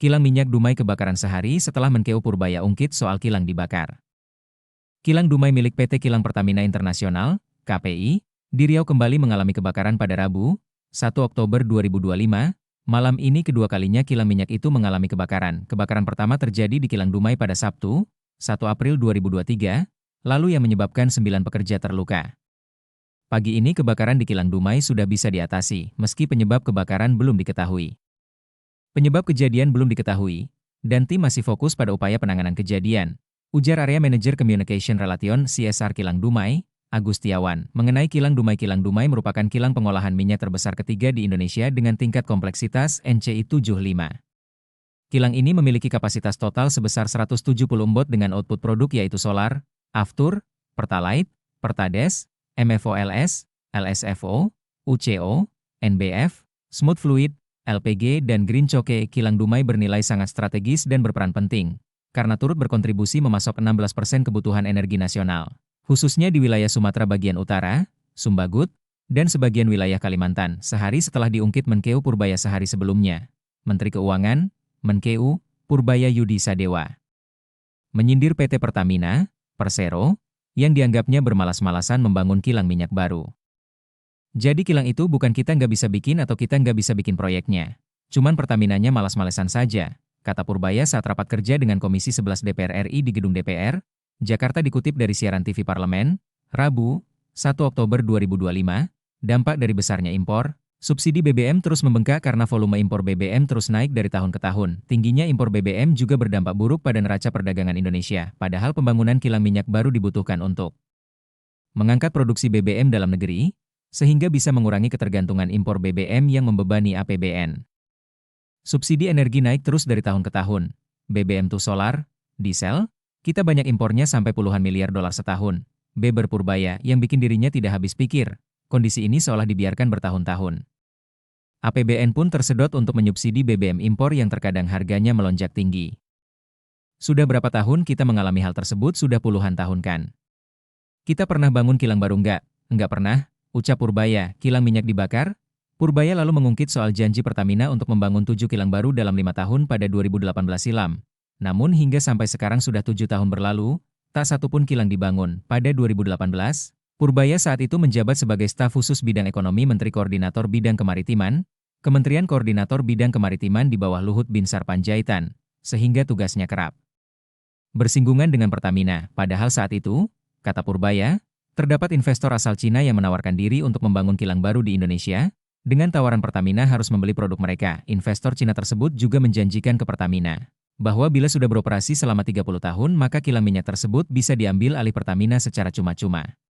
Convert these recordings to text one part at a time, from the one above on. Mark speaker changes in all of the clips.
Speaker 1: Kilang minyak Dumai kebakaran sehari setelah Menkeu Purbaya ungkit soal kilang dibakar. Kilang Dumai milik PT Kilang Pertamina Internasional, KPI, di Riau kembali mengalami kebakaran pada Rabu, 1 Oktober 2025. Malam ini kedua kalinya kilang minyak itu mengalami kebakaran. Kebakaran pertama terjadi di Kilang Dumai pada Sabtu, 1 April 2023, lalu yang menyebabkan 9 pekerja terluka. Pagi ini kebakaran di Kilang Dumai sudah bisa diatasi, meski penyebab kebakaran belum diketahui. Penyebab kejadian belum diketahui, dan tim masih fokus pada upaya penanganan kejadian, ujar Area Manager Communication Relation CSR Kilang Dumai, Agustiawan, mengenai Kilang Dumai. Kilang Dumai merupakan kilang pengolahan minyak terbesar ketiga di Indonesia dengan tingkat kompleksitas NCI 75. Kilang ini memiliki kapasitas total sebesar 170 mbot dengan output produk yaitu solar, aftur, pertalite, pertades, MFOLS, LSFO, UCO, NBF, smooth fluid, LPG dan green coke. Kilang Dumai bernilai sangat strategis dan berperan penting, karena turut berkontribusi memasok 16% kebutuhan energi nasional, khususnya di wilayah Sumatera bagian utara, Sumbagut, dan sebagian wilayah Kalimantan. Sehari setelah diungkit Menkeu Purbaya sehari sebelumnya, Menteri Keuangan, Menkeu, Purbaya Yudi Sadewa, menyindir PT Pertamina, Persero, yang dianggapnya bermalas-malasan membangun kilang minyak baru. Jadi kilang itu bukan kita nggak bisa bikin atau kita nggak bisa bikin proyeknya. Cuman Pertaminanya malas-malesan saja, kata Purbaya saat rapat kerja dengan Komisi 11 DPR RI di Gedung DPR, Jakarta. Dikutip dari siaran TV Parlemen, Rabu, 1 Oktober 2025, dampak dari besarnya impor, subsidi BBM terus membengkak karena volume impor BBM terus naik dari tahun ke tahun. Tingginya impor BBM juga berdampak buruk pada neraca perdagangan Indonesia, padahal pembangunan kilang minyak baru dibutuhkan untuk mengangkat produksi BBM dalam negeri, sehingga bisa mengurangi ketergantungan impor BBM yang membebani APBN. Subsidi energi naik terus dari tahun ke tahun. BBM to solar, diesel, kita banyak impornya sampai puluhan miliar dolar setahun. Beber Purbaya yang bikin dirinya tidak habis pikir. Kondisi ini seolah dibiarkan bertahun-tahun. APBN pun tersedot untuk menyubsidi BBM impor yang terkadang harganya melonjak tinggi. Sudah berapa tahun kita mengalami hal tersebut? Sudah puluhan tahun kan? Kita pernah bangun kilang baru nggak? Nggak pernah, ucap Purbaya. Kilang minyak dibakar? Purbaya lalu mengungkit soal janji Pertamina untuk membangun 7 kilang baru dalam 5 tahun pada 2018 silam. Namun hingga sampai sekarang sudah 7 tahun berlalu, tak satu pun kilang dibangun. Pada 2018, Purbaya saat itu menjabat sebagai staf khusus bidang ekonomi Menteri Koordinator Bidang Kemaritiman, Kementerian Koordinator Bidang Kemaritiman di bawah Luhut Binsar Panjaitan, sehingga tugasnya kerap bersinggungan dengan Pertamina. Padahal saat itu, kata Purbaya, terdapat investor asal Cina yang menawarkan diri untuk membangun kilang baru di Indonesia. Dengan tawaran Pertamina harus membeli produk mereka. Investor Cina tersebut juga menjanjikan ke Pertamina bahwa bila sudah beroperasi selama 30 tahun maka kilang minyak tersebut bisa diambil alih Pertamina secara cuma-cuma.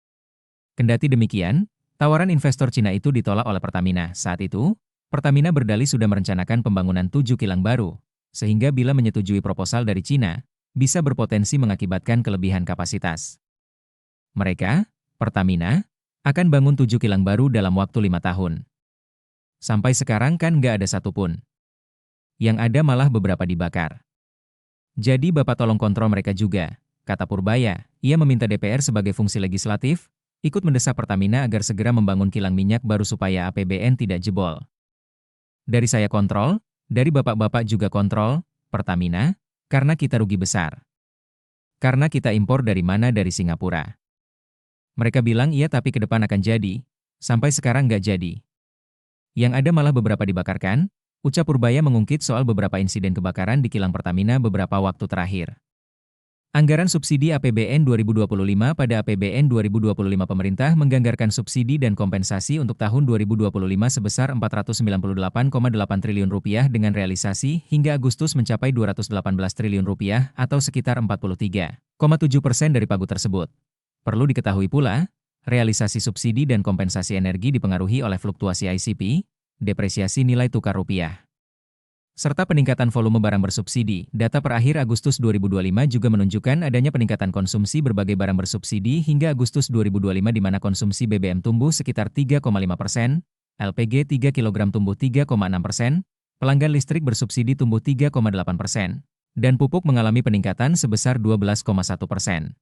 Speaker 1: Kendati demikian, tawaran investor Cina itu ditolak oleh Pertamina. Saat itu, Pertamina berdalih sudah merencanakan pembangunan 7 kilang baru, sehingga bila menyetujui proposal dari Cina, bisa berpotensi mengakibatkan kelebihan kapasitas. Mereka, Pertamina, akan bangun 7 kilang baru dalam waktu 5 tahun. Sampai sekarang kan nggak ada satupun. Yang ada malah beberapa dibakar. Jadi Bapak tolong kontrol mereka juga, kata Purbaya. Ia meminta DPR sebagai fungsi legislatif, ikut mendesak Pertamina agar segera membangun kilang minyak baru supaya APBN tidak jebol. Dari saya kontrol, dari Bapak-Bapak juga kontrol, Pertamina, karena kita rugi besar. Karena kita impor dari mana? Dari Singapura. Mereka bilang iya tapi ke depan akan jadi, sampai sekarang nggak jadi. Yang ada malah beberapa dibakarkan, ucap Purbaya mengungkit soal beberapa insiden kebakaran di kilang Pertamina beberapa waktu terakhir. Anggaran subsidi APBN 2025 pada APBN 2025 pemerintah menganggarkan subsidi dan kompensasi untuk tahun 2025 sebesar Rp498,8 triliun dengan realisasi hingga Agustus mencapai Rp218 triliun atau sekitar 43,7% dari pagu tersebut. Perlu diketahui pula, realisasi subsidi dan kompensasi energi dipengaruhi oleh fluktuasi ICP, depresiasi nilai tukar rupiah, serta peningkatan volume barang bersubsidi. Data per akhir Agustus 2025 juga menunjukkan adanya peningkatan konsumsi berbagai barang bersubsidi hingga Agustus 2025 di mana konsumsi BBM tumbuh sekitar 3,5%, LPG 3 kg tumbuh 3,6%, pelanggan listrik bersubsidi tumbuh 3,8%, dan pupuk mengalami peningkatan sebesar 12,1%.